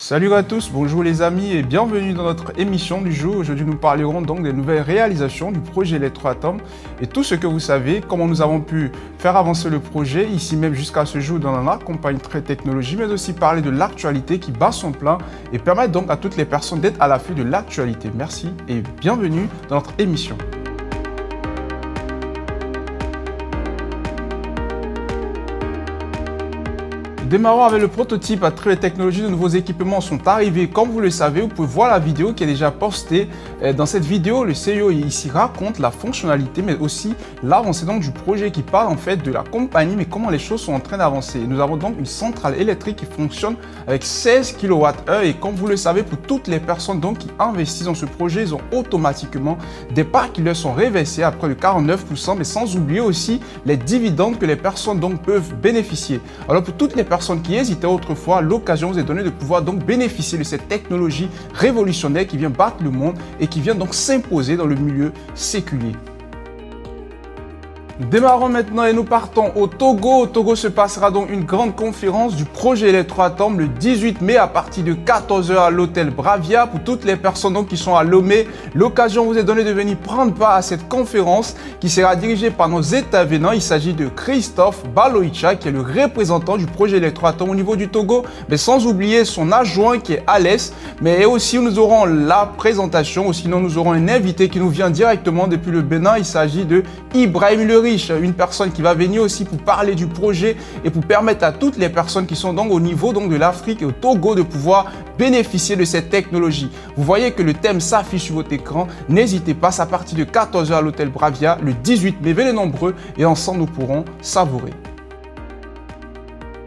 Salut à tous, bonjour les amis et bienvenue dans notre émission du jour. Aujourd'hui nous parlerons donc des nouvelles réalisations du projet Electroatom et tout ce que vous savez, comment nous avons pu faire avancer le projet ici même jusqu'à ce jour dans la campagne très technologie, mais aussi parler de l'actualité qui bat son plein et permettre donc à toutes les personnes d'être à l'affût de l'actualité. Merci et bienvenue dans notre émission. Démarrons avec le prototype à Tree Technologies. De nouveaux équipements sont arrivés. Comme vous le savez, vous pouvez voir la vidéo qui est déjà postée. Dans cette vidéo, le CEO ici raconte la fonctionnalité, mais aussi l'avancée du projet qui parle en fait de la compagnie, mais comment les choses sont en train d'avancer. Nous avons donc une centrale électrique qui fonctionne avec 16 kWh et comme vous le savez, pour toutes les personnes donc qui investissent dans ce projet, ils ont automatiquement des parts qui leur sont reversées à près de 49%, mais sans oublier aussi les dividendes que les personnes donc peuvent bénéficier. Alors pour toutes les personnes qui hésitaient autrefois, l'occasion vous est donnée de pouvoir donc bénéficier de cette technologie révolutionnaire qui vient battre le monde et qui vient donc s'imposer dans le milieu séculier. Nous démarrons maintenant et nous partons au Togo. Au Togo se passera donc une grande conférence du projet Electroatom le 18 mai à partir de 14 h à l'hôtel Bravia. Pour toutes les personnes donc qui sont à Lomé, l'occasion vous est donnée de venir prendre part à cette conférence qui sera dirigée par nos intervenants. Il s'agit de Christophe Baloicha qui est le représentant du projet Electroatom au niveau du Togo, mais sans oublier son adjoint qui est Alès. Mais aussi nous aurons la présentation ou sinon nous aurons un invité qui nous vient directement depuis le Bénin. Il s'agit de Ibrahim Le Riche, une personne qui va venir aussi pour parler du projet et pour permettre à toutes les personnes qui sont donc au niveau donc de l'Afrique et au Togo de pouvoir bénéficier de cette technologie. Vous voyez que le thème s'affiche sur votre écran. N'hésitez pas, c'est à partir de 14 h à l'hôtel Bravia le 18 mai. Venez nombreux et ensemble nous pourrons savourer.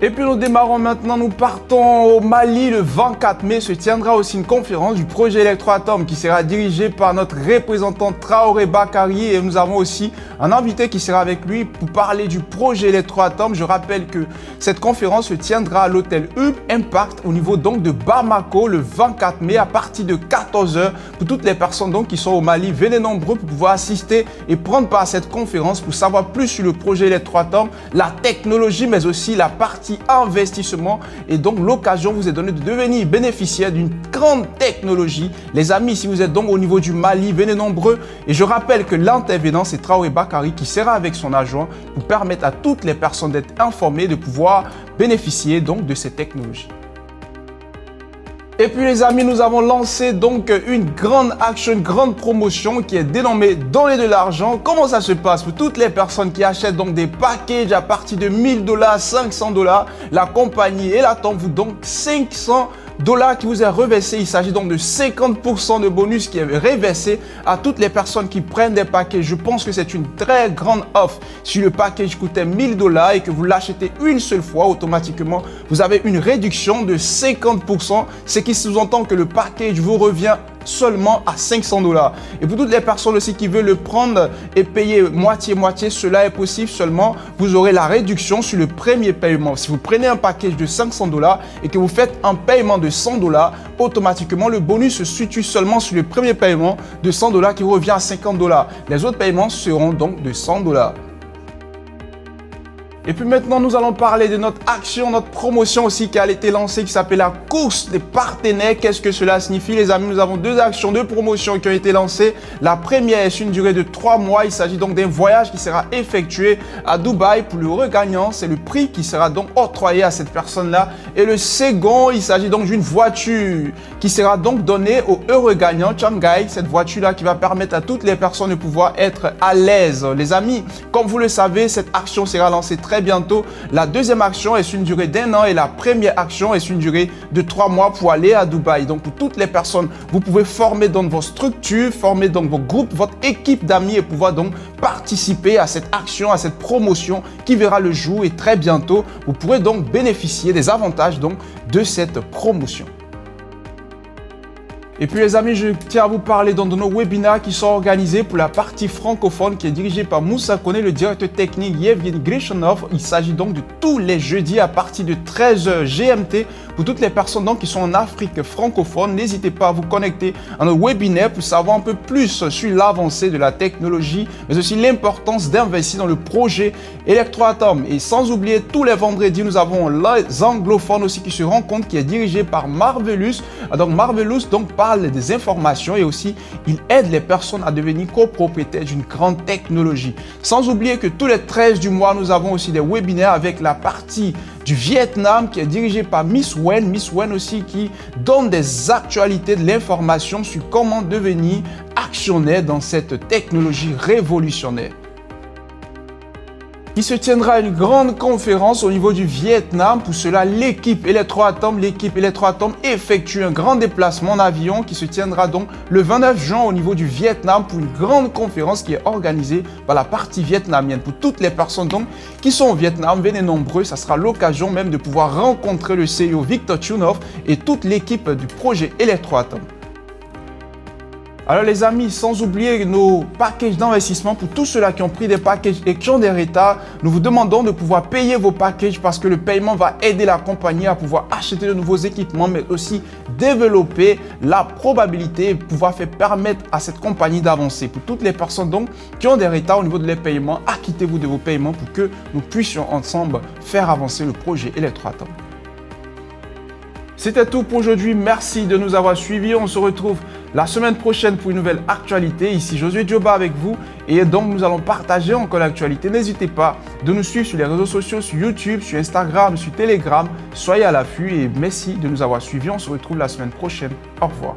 Et puis nous démarrons maintenant, nous partons au Mali le 24 mai. Se tiendra aussi une conférence du projet Electroatom qui sera dirigée par notre représentant Traoré Bakari et nous avons aussi un invité qui sera avec lui pour parler du projet Electroatom. Je rappelle que cette conférence se tiendra à l'hôtel Hub Impact au niveau donc de Bamako le 24 mai à partir de 14 h. Pour toutes les personnes donc qui sont au Mali, venez nombreux pour pouvoir assister et prendre part à cette conférence pour savoir plus sur le projet Electroatom, la technologie mais aussi la partie investissement et donc l'occasion vous est donnée de devenir bénéficiaire d'une grande technologie. Les amis, si vous êtes donc au niveau du Mali, venez nombreux et je rappelle que l'intervenant c'est Traoré Bakari qui sera avec son adjoint pour permettre à toutes les personnes d'être informées, de pouvoir bénéficier donc de ces technologies. Et puis les amis, nous avons lancé donc une grande action, une grande promotion qui est dénommée Donner de l'argent. Comment ça se passe? Pour toutes les personnes qui achètent donc des packages à partir de 1000 $, 500 $, la compagnie Electroatom vous donne 500 $ qui vous est reversé. Il s'agit donc de 50% de bonus qui est reversé à toutes les personnes qui prennent des packages. Je pense que c'est une très grande offre. Si le package coûtait 1000 $ et que vous l'achetez une seule fois, automatiquement, vous avez une réduction de 50%, ce qui sous-entend que le package vous revient seulement à 500 $. Et pour toutes les personnes aussi qui veulent le prendre et payer moitié-moitié, cela est possible, seulement vous aurez la réduction sur le premier paiement. Si vous prenez un package de 500 $ et que vous faites un paiement de 100 $, automatiquement le bonus se situe seulement sur le premier paiement de 100 $ qui revient à 50 $. Les autres paiements seront donc de 100 $. Et puis maintenant, nous allons parler de notre action, notre promotion aussi qui a été lancée, qui s'appelle la course des partenaires. Qu'est-ce que cela signifie, les amis? Nous avons deux actions, deux promotions qui ont été lancées. La première est sur une durée de 3 mois. Il s'agit donc d'un voyage qui sera effectué à Dubaï pour le regagnant. C'est le prix qui sera donc octroyé à cette personne-là. Et le second, il s'agit donc d'une voiture qui sera donc donnée au heureux gagnant, Changai. Cette voiture-là qui va permettre à toutes les personnes de pouvoir être à l'aise. Les amis, comme vous le savez, cette action sera lancée très bientôt. La deuxième action est sur une durée d'1 an et la première action est sur une durée de 3 mois pour aller à Dubaï. Donc pour toutes les personnes, vous pouvez former donc vos structures, former donc vos groupes, votre équipe d'amis et pouvoir donc participer à cette action, à cette promotion qui verra le jour et très bientôt, vous pourrez donc bénéficier des avantages donc de cette promotion. Et puis les amis, je tiens à vous parler de nos webinaires qui sont organisés pour la partie francophone qui est dirigée par Moussa Kone, le directeur technique Yevgeny Grishanov. Il s'agit donc de tous les jeudis à partir de 13 h GMT. Pour toutes les personnes donc qui sont en Afrique francophone, n'hésitez pas à vous connecter à notre webinaire pour savoir un peu plus sur l'avancée de la technologie, mais aussi l'importance d'investir dans le projet Electroatom. Et sans oublier, tous les vendredis, nous avons les anglophones aussi qui se rencontrent, qui est dirigé par Marvelous. Donc Marvelous parle des informations et aussi il aide les personnes à devenir copropriétaires d'une grande technologie. Sans oublier que tous les 13 du mois, nous avons aussi des webinaires avec la partie du Vietnam qui est dirigée par Miss Wen. Miss Wen aussi qui donne des actualités, de l'information sur comment devenir actionnaire dans cette technologie révolutionnaire. Il se tiendra une grande conférence au niveau du Vietnam. Pour cela, l'équipe Electroatom effectue un grand déplacement en avion qui se tiendra donc le 29 juin au niveau du Vietnam pour une grande conférence qui est organisée par la partie vietnamienne. Pour toutes les personnes donc qui sont au Vietnam, venez nombreux, ça sera l'occasion même de pouvoir rencontrer le CEO Victor Chunov et toute l'équipe du projet Electroatom. Alors les amis, sans oublier nos packages d'investissement pour tous ceux-là qui ont pris des packages et qui ont des retards, nous vous demandons de pouvoir payer vos packages parce que le paiement va aider la compagnie à pouvoir acheter de nouveaux équipements, mais aussi développer la probabilité et pouvoir permettre à cette compagnie d'avancer. Pour toutes les personnes donc qui ont des retards au niveau de les paiements, acquittez-vous de vos paiements pour que nous puissions ensemble faire avancer le projet Electroatom. C'était tout pour aujourd'hui. Merci de nous avoir suivis. On se retrouve la semaine prochaine pour une nouvelle actualité. Ici Josué Dioba avec vous. Et donc, nous allons partager encore l'actualité. N'hésitez pas de nous suivre sur les réseaux sociaux, sur YouTube, sur Instagram, sur Telegram. Soyez à l'affût et merci de nous avoir suivis. On se retrouve la semaine prochaine. Au revoir.